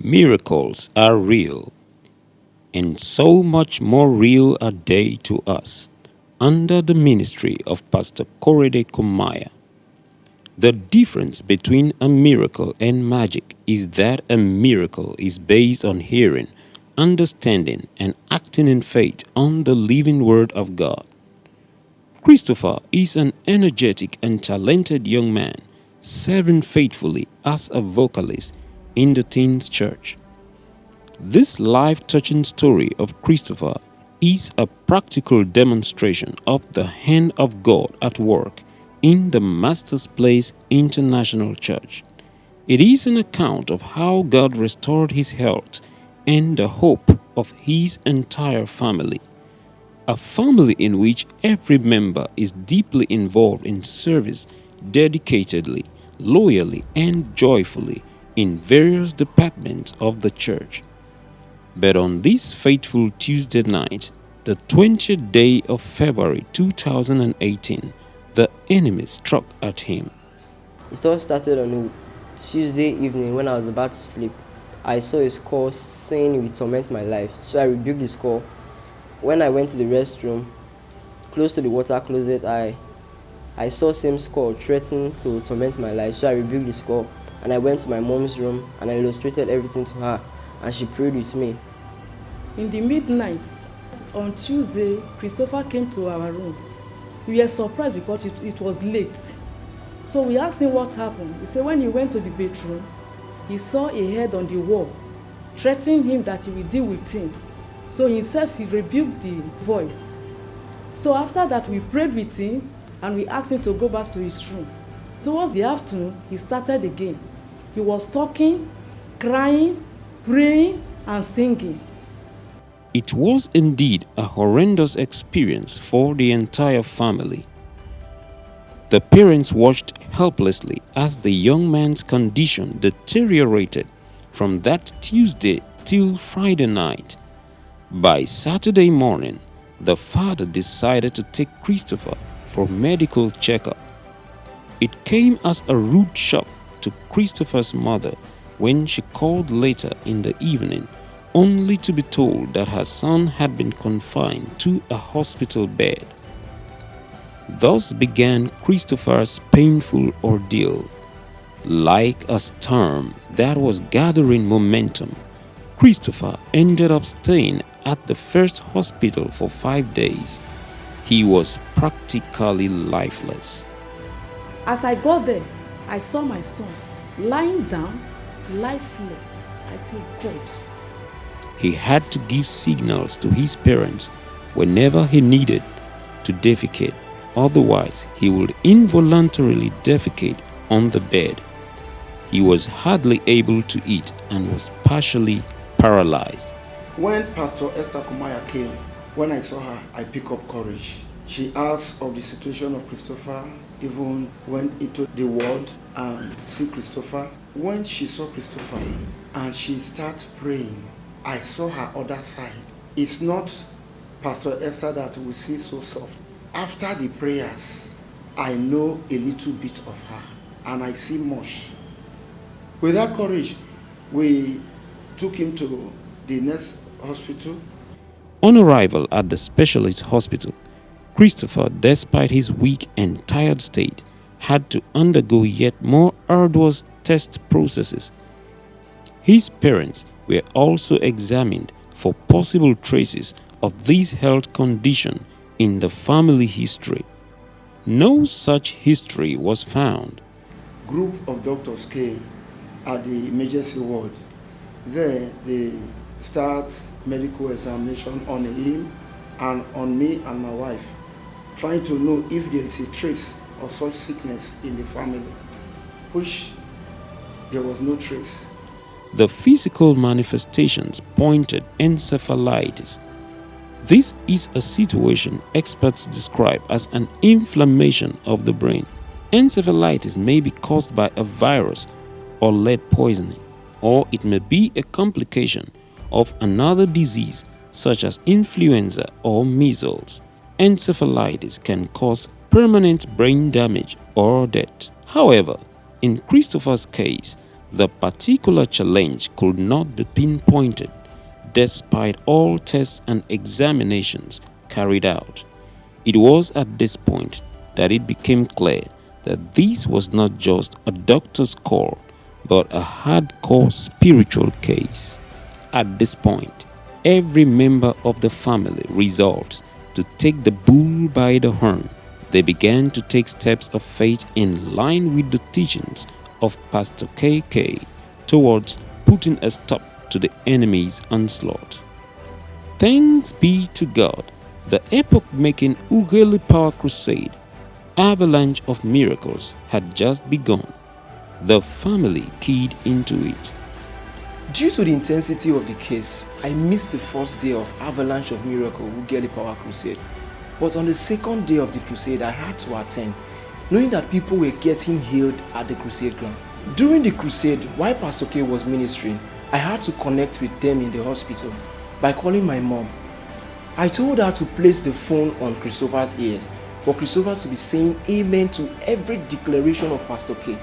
Miracles are real, and so much more real are they to us under the ministry of Pastor Korede Kumaya. The difference between a miracle and magic is that a miracle is based on hearing, understanding, and acting in faith on the living Word of God. Christopher is an energetic and talented young man serving faithfully as a vocalist in the teens church. This life-touching story of Christopher is a practical demonstration of the hand of God at work in the Master's Place International Church. It is an account of how God restored his health and the hope of his entire family. A family in which every member is deeply involved in service, dedicatedly, loyally, and joyfully in various departments of the church. But on this fateful Tuesday night, the 20th day of February 2018, the enemy struck at him. It all started on a Tuesday evening when I was about to sleep. I saw a skull saying it would torment my life, so I rebuked the skull. When I went to the restroom, close to the water closet, I saw same skull threatening to torment my life, so I rebuked the skull. And I went to my mom's room and I illustrated everything to her, and she prayed with me. In the midnight on Tuesday, Christopher came to our room. We were surprised because it was late. So we asked him what happened. He said when he went to the bedroom, he saw a head on the wall, threatening him that he will deal with him. So himself, he rebuked the voice. So after that, we prayed with him and we asked him to go back to his room. Towards the afternoon, he started again. He was talking, crying, praying, and singing. It was indeed a horrendous experience for the entire family. The parents watched helplessly as the young man's condition deteriorated from that Tuesday till Friday night. By Saturday morning, the father decided to take Christopher for medical checkup. It came as a rude shock to Christopher's mother when she called later in the evening, only to be told that her son had been confined to a hospital bed. Thus began Christopher's painful ordeal. Like a storm that was gathering momentum, Christopher ended up staying at the first hospital for 5 days. He was practically lifeless. As I got there, I saw my son lying down, lifeless. I said, God. He had to give signals to his parents whenever he needed to defecate. Otherwise, he would involuntarily defecate on the bed. He was hardly able to eat and was partially paralyzed. When Pastor Esther Kumaya came, when I saw her, I picked up courage. She asked of the situation of Christopher, even went into the ward and see Christopher. When she saw Christopher and she started praying, I saw her other side. It's not Pastor Esther that we see so soft. After the prayers, I know a little bit of her and I see much. With that courage, we took him to the next hospital. On arrival at the specialist hospital, Christopher, despite his weak and tired state, had to undergo yet more arduous test processes. His parents were also examined for possible traces of this health condition in the family history. No such history was found. Group of doctors came at the emergency ward. There, they start medical examination on him and on me and my wife, trying to know if there is a trace of such sickness in the family, which there was no trace. The physical manifestations pointed encephalitis. This is a situation experts describe as an inflammation of the brain. Encephalitis may be caused by a virus or lead poisoning, or it may be a complication of another disease such as influenza or measles. Encephalitis can cause permanent brain damage or death. However, in Christopher's case, The particular challenge could not be pinpointed despite all tests and examinations carried out. It was at this point that it became clear that this was not just a doctor's call, but a hardcore spiritual case. At this point, every member of the family resolved to take the bull by the horn. They began to take steps of faith in line with the teachings of Pastor KK towards putting a stop to the enemy's onslaught. Thanks be to God, the epoch-making Ugheli Power Crusade, avalanche of miracles, had just begun. The family keyed into it. Due to the intensity of the case, I missed the first day of Avalanche of Miracle Ugheli Power Crusade. But on the second day of the crusade, I had to attend, knowing that people were getting healed at the crusade ground. During the crusade, while Pastor K was ministering, I had to connect with them in the hospital by calling my mom. I told her to place the phone on Christopher's ears for Christopher to be saying amen to every declaration of Pastor K.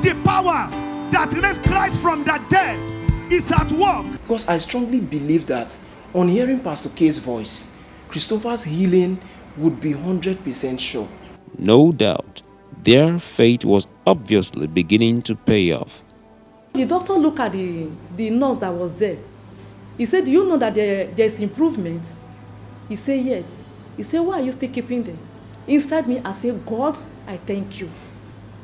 The power that raised Christ from the dead is at work. Because I strongly believe that on hearing Pastor K's voice, Christopher's healing would be 100% sure. No doubt, their faith was obviously beginning to pay off. The doctor looked at the nurse that was there. He said, "Do you know that there's improvement?" He said, "Yes." He said, "Why are you still keeping them?" Inside me, I said, "God, I thank you."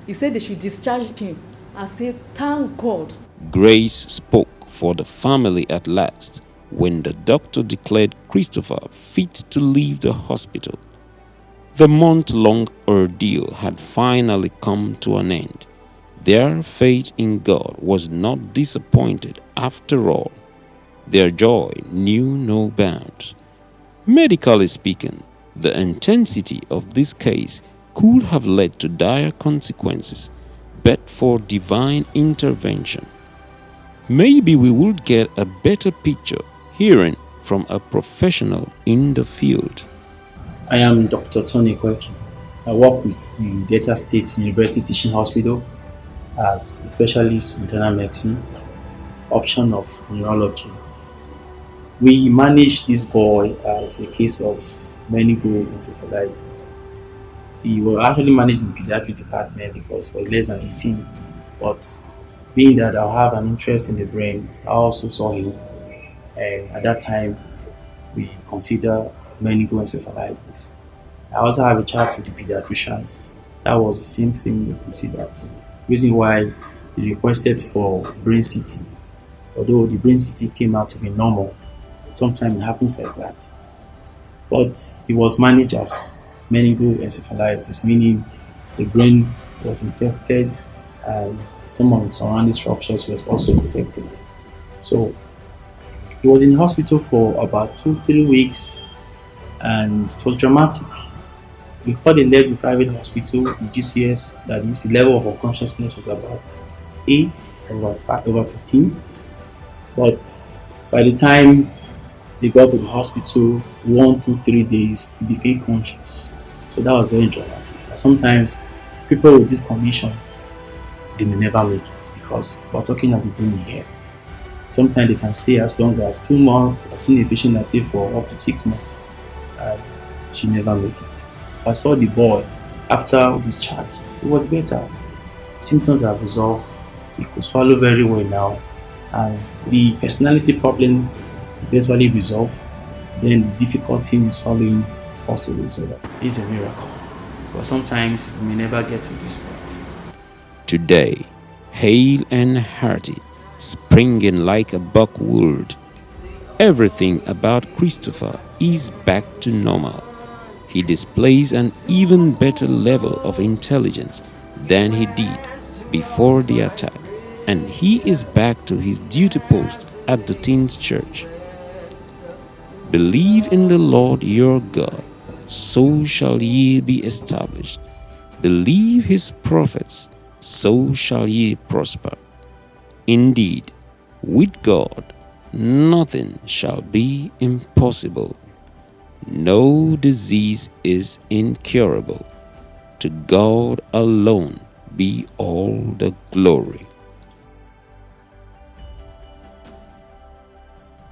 He said they should discharge him. I said, "Thank God." Grace spoke for the family at last when the doctor declared Christopher fit to leave the hospital. The month-long ordeal had finally come to an end. Their faith in God was not disappointed after all. Their joy knew no bounds. Medically speaking, the intensity of this case could have led to dire consequences, but for divine intervention. Maybe we would get a better picture hearing from a professional in the field. I am Dr. Tony Kweki. I work with the Delta State University Teaching Hospital as a specialist in internal medicine, option of neurology. We managed this boy as a case of meningoencephalitis. He was actually managed in the pediatric department because he was less than 18, but being that I have an interest in the brain, I also saw him, and at that time we consider meningoencephalitis. I also have a chat with the pediatrician. That was the same thing we considered. Reason why he requested for brain CT. Although the brain CT came out to be normal, sometimes it happens like that. But it was managed as meningoencephalitis, meaning the brain was infected and some of the surrounding structures was also affected. So he was in hospital for about 2-3 weeks, and it was dramatic. Before they left the private hospital, the GCS, that is, the level of unconsciousness was about 8/15. But by the time they got to the hospital, 1, 2, 3 days, he became conscious. So that was very dramatic. And sometimes people with this condition, they may never make it because we're talking of the brain here. Sometimes they can stay as long as 2 months. I've seen a patient that stayed for up to 6 months and she never made it. I saw the boy after discharge. It was better. Symptoms have resolved. He could swallow very well now, and the personality problem eventually resolved. Then the difficulty in swallowing also resolved. It's a miracle because sometimes we may never get to this point. Today, hale and hearty, springing like a buckwood, everything about Christopher is back to normal. He displays an even better level of intelligence than he did before the attack, and he is back to his duty post at the Teens Church. Believe in the Lord your God, so shall ye be established. Believe his prophets, so shall ye prosper. Indeed, with God, nothing shall be impossible. No disease is incurable. To God alone be all the glory.